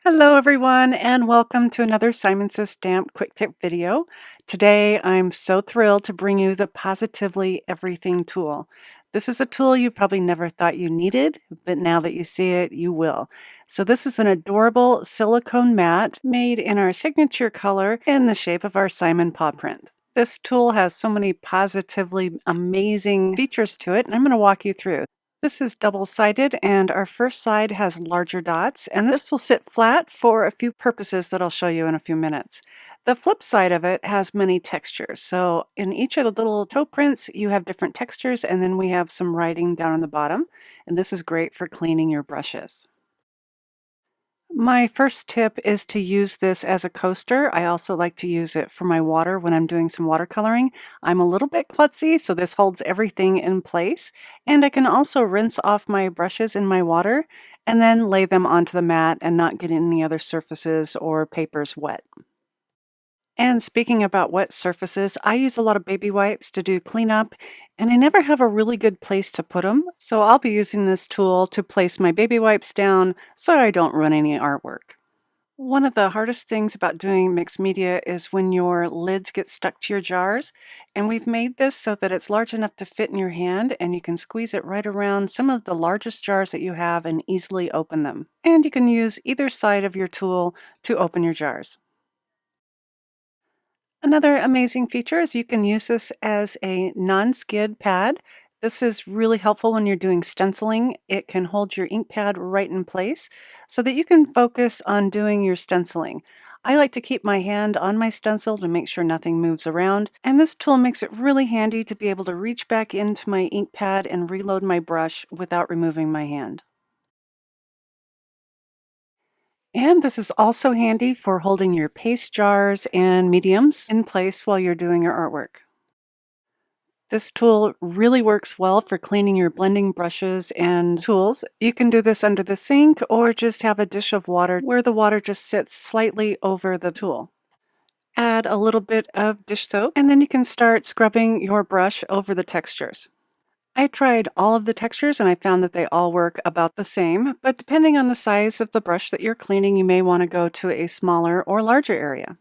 Hello everyone and welcome to another Simon Says Stamped quick tip video. Today I'm so thrilled to bring you the Positively Everything tool. This is a tool you probably never thought you needed, but now that you see it, you will. So this is an adorable silicone mat made in our signature color in the shape of our Simon paw print. This tool has so many positively amazing features to it, and I'm going to walk you through. This is double-sided and our first side has larger dots, and this will sit flat for a few purposes that I'll show you in a few minutes. The flip side of it has many textures. So in each of the little toe prints, you have different textures, and then we have some writing down on the bottom, and this is great for cleaning your brushes. My first tip is to use this as a coaster. I also like to use it for my water when I'm doing some watercoloring. I'm a little bit klutzy, so this holds everything in place. And I can also rinse off my brushes in my water and then lay them onto the mat and not get any other surfaces or papers wet. And speaking about wet surfaces, I use a lot of baby wipes to do cleanup, and I never have a really good place to put them, so I'll be using this tool to place my baby wipes down so I don't ruin any artwork. One of the hardest things about doing mixed media is when your lids get stuck to your jars, and we've made this so that it's large enough to fit in your hand, and you can squeeze it right around some of the largest jars that you have and easily open them. And you can use either side of your tool to open your jars. Another amazing feature is you can use this as a non-skid pad. This is really helpful when you're doing stenciling. It can hold your ink pad right in place so that you can focus on doing your stenciling. I like to keep my hand on my stencil to make sure nothing moves around, and this tool makes it really handy to be able to reach back into my ink pad and reload my brush without removing my hand. And this is also handy for holding your paste jars and mediums in place while you're doing your artwork. This tool really works well for cleaning your blending brushes and tools. You can do this under the sink or just have a dish of water where the water just sits slightly over the tool. Add a little bit of dish soap and then you can start scrubbing your brush over the textures. I tried all of the textures and I found that they all work about the same, but depending on the size of the brush that you're cleaning, you may want to go to a smaller or larger area.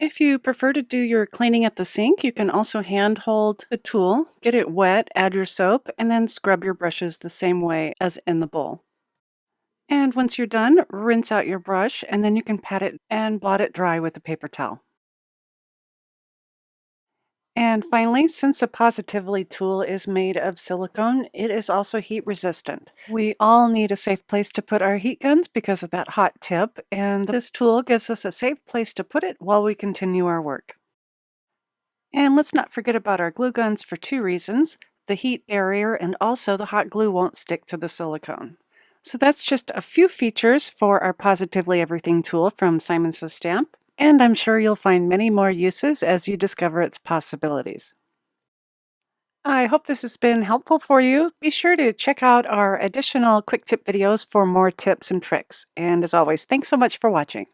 If you prefer to do your cleaning at the sink, you can also hand hold the tool, get it wet, add your soap, and then scrub your brushes the same way as in the bowl. And once you're done, rinse out your brush, and then you can pat it and blot it dry with a paper towel. And finally, since the Positively tool is made of silicone, it is also heat resistant. We all need a safe place to put our heat guns because of that hot tip, and this tool gives us a safe place to put it while we continue our work. And let's not forget about our glue guns for two reasons: the heat barrier and also the hot glue won't stick to the silicone. So that's just a few features for our Positively Everything tool from Simon Says Stamp, and I'm sure you'll find many more uses as you discover its possibilities. I hope this has been helpful for you. Be sure to check out our additional quick tip videos for more tips and tricks. And as always, thanks so much for watching.